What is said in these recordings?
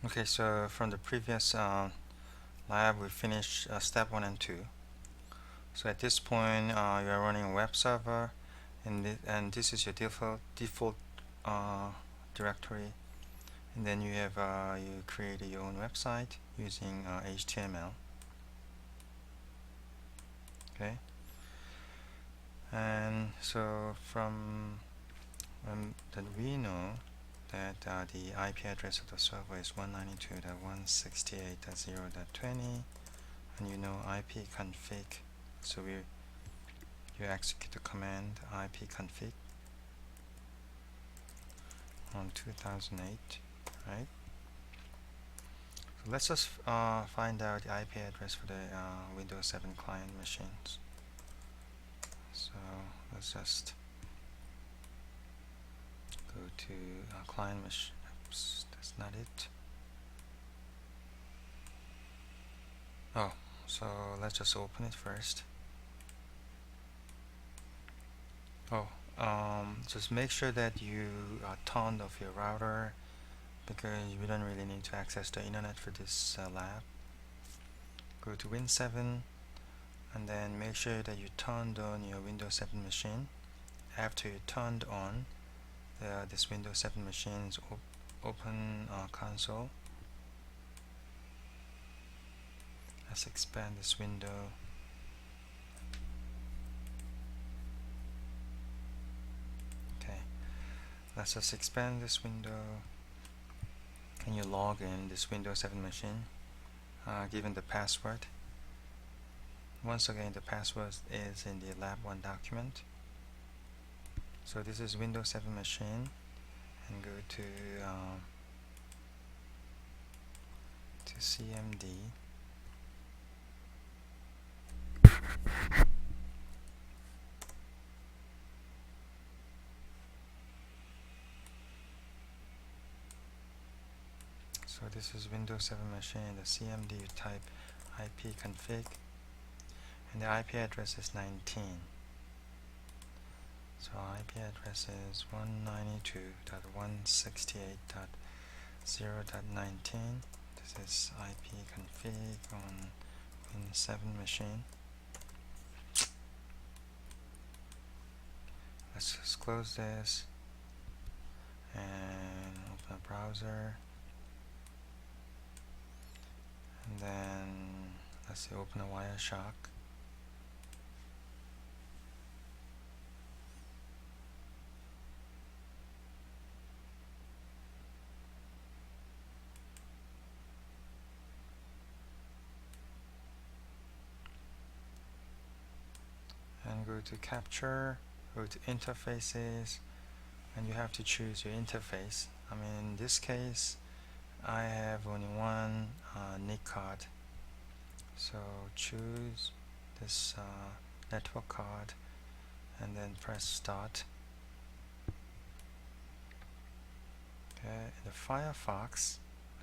Okay, so from the previous lab, we finished step 1 and 2. So at this point, you are running a web server, and this is your default directory. And then you have you create your own website using HTML. Okay, and so from that we know that the IP address of the server is 192.168.0.20, and you know IP config. So you execute the command ipconfig on 2008, right? So let's just find out the IP address for the Windows 7 client machines. So let's just go to client machine. Oops, that's not it. Oh, so let's just open it first. Oh, just make sure that you turned off your router, because we don't really need to access the internet for this lab. Go to Win7 and then make sure that you turned on your Windows 7 machine. After you turned on this Windows 7 machine's open console. Let's expand this window. Okay, let's just expand this window. Can you log in this Windows 7 machine given the password? Once again, the password is in the lab 1 document. So this is Windows 7 machine, and go to CMD. So this is Windows 7 machine. The CMD, you type ipconfig, and the IP address is 19. So IP address is 192.168.0.19. This is ipconfig on Win 7 machine. Let's just close this and open a browser, and then let's say open a Wireshark. And go to capture, go to interfaces, and you have to choose your interface. I mean, in this case I have only one NIC card, so choose this network card and then press start. Okay, in the Firefox,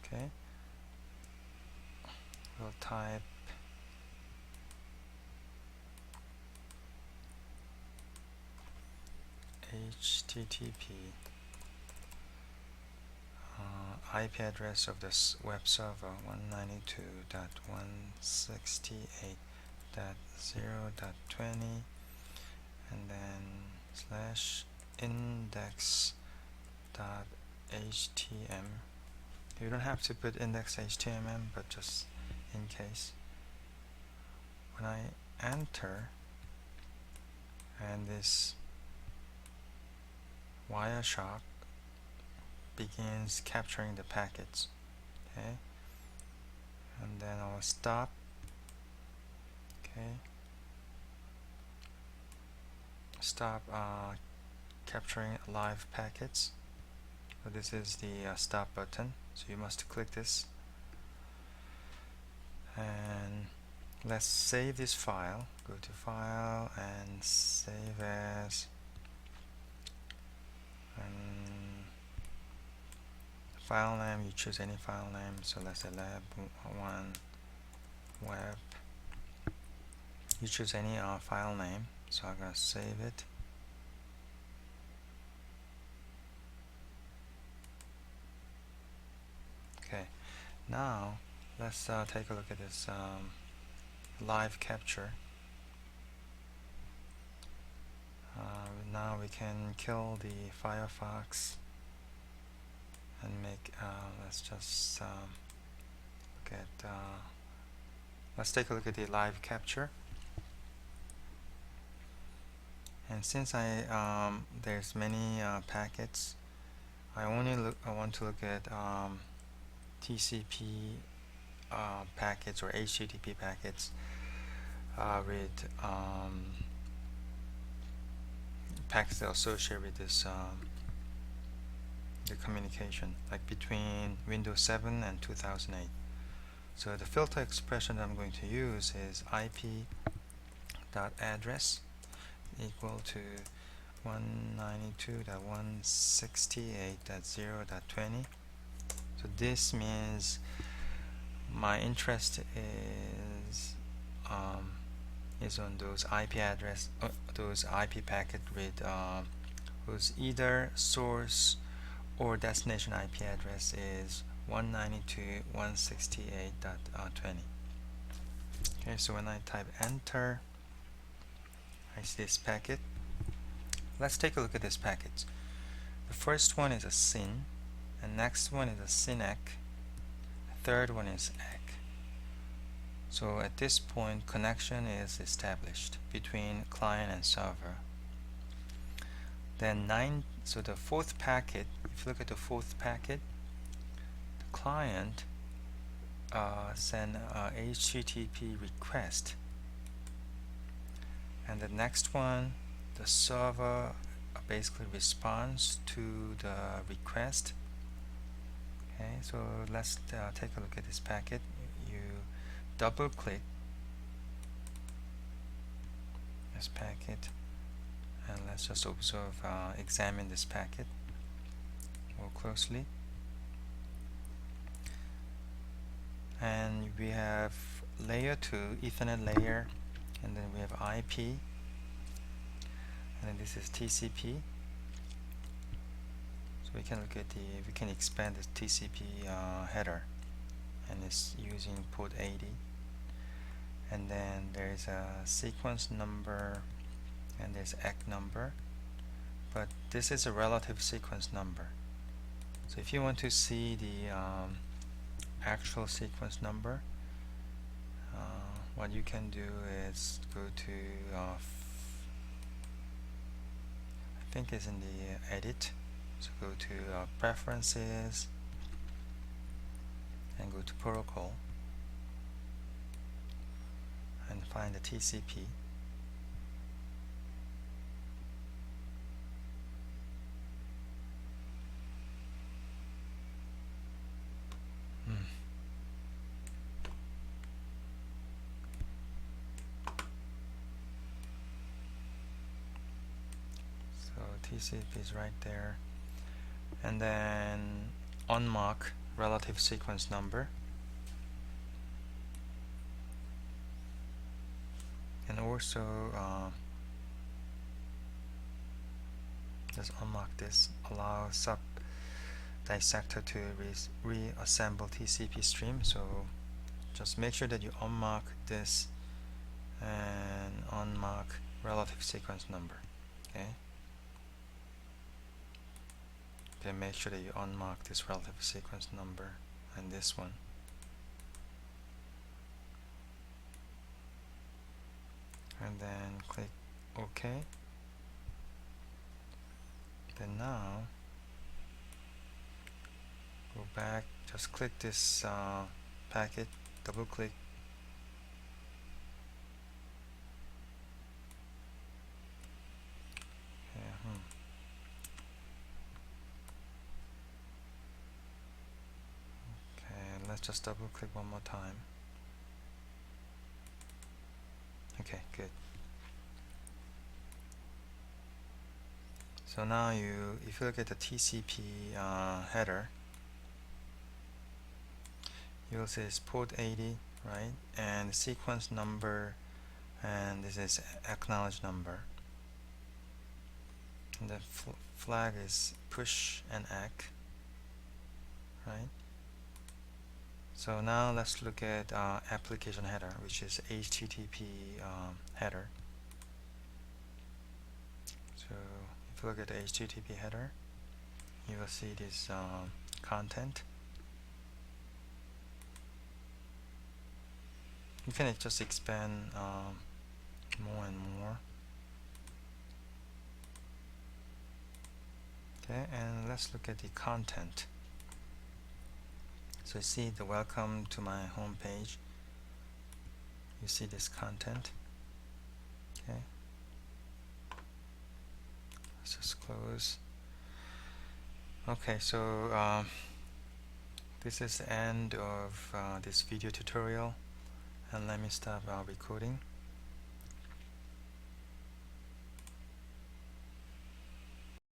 okay, we'll type HTTP IP address of this web server 192.168.0.20, and then slash index.htm. You don't have to put index.html, but just in case. When I enter, and this Wireshark begins capturing the packets, okay, and then I'll stop. Okay, stop capturing live packets. So this is the stop button, so you must click this, and let's save this file. Go to file and save as, and file name, you choose any file name, so let's say lab1 web. You choose any file name, so I'm gonna save it. Okay, Now let's take a look at this live capture. Now we can kill the Firefox and make let's just look at let's take a look at the live capture. And since there's many packets, I want to look at TCP packets or HTTP packets with packets that are associated with this the communication, like between Windows 7 and 2008. So the filter expression that I'm going to use is IP.address equal to 192.168.0.20. So this means my interest is on those IP address, those IP packet with whose either source or destination IP address is 192.168.20. Okay, so when I type enter, I see this packet. Let's take a look at this packet. The first one is a SYN, and next one is a SYNEC, the third one is EC. So at this point, connection is established between client and server. Then so the fourth packet, if you look at the fourth packet, the client send a HTTP request, and the next one, the server basically responds to the request. Okay, so let's take a look at this packet. You double click this packet, and let's just observe, examine this packet more closely. And we have layer 2, Ethernet layer, and then we have IP, and then this is TCP. So we can we can expand this TCP header, and it's using port 80. And then there's a sequence number and there's EC number, but this is a relative sequence number. So if you want to see the actual sequence number, what you can do is go to I think it's in the edit, so go to preferences and go to protocol and find the TCP. So TCP is right there, and then unmark relative sequence number, and also just unmark this, allow sub dissector to reassemble TCP stream. So just make sure that you unmark this and unmark relative sequence number. Okay, then make sure that you unmark this relative sequence number and this one. And then click OK. Then now go back, just click this packet, double click, okay, let's just double click one more time. Okay, good. So now if you look at the TCP header, you'll see it's port 80, right? And the sequence number, and this is acknowledge number. And the flag is push and ACK, right? So now let's look at application header, which is HTTP header. So if you look at the HTTP header, you will see this content. You can just expand more and more. Okay, and let's look at the content. So you see the welcome to my home page. You see this content. Okay, let's just close. Okay, so this is the end of this video tutorial, and let me stop recording.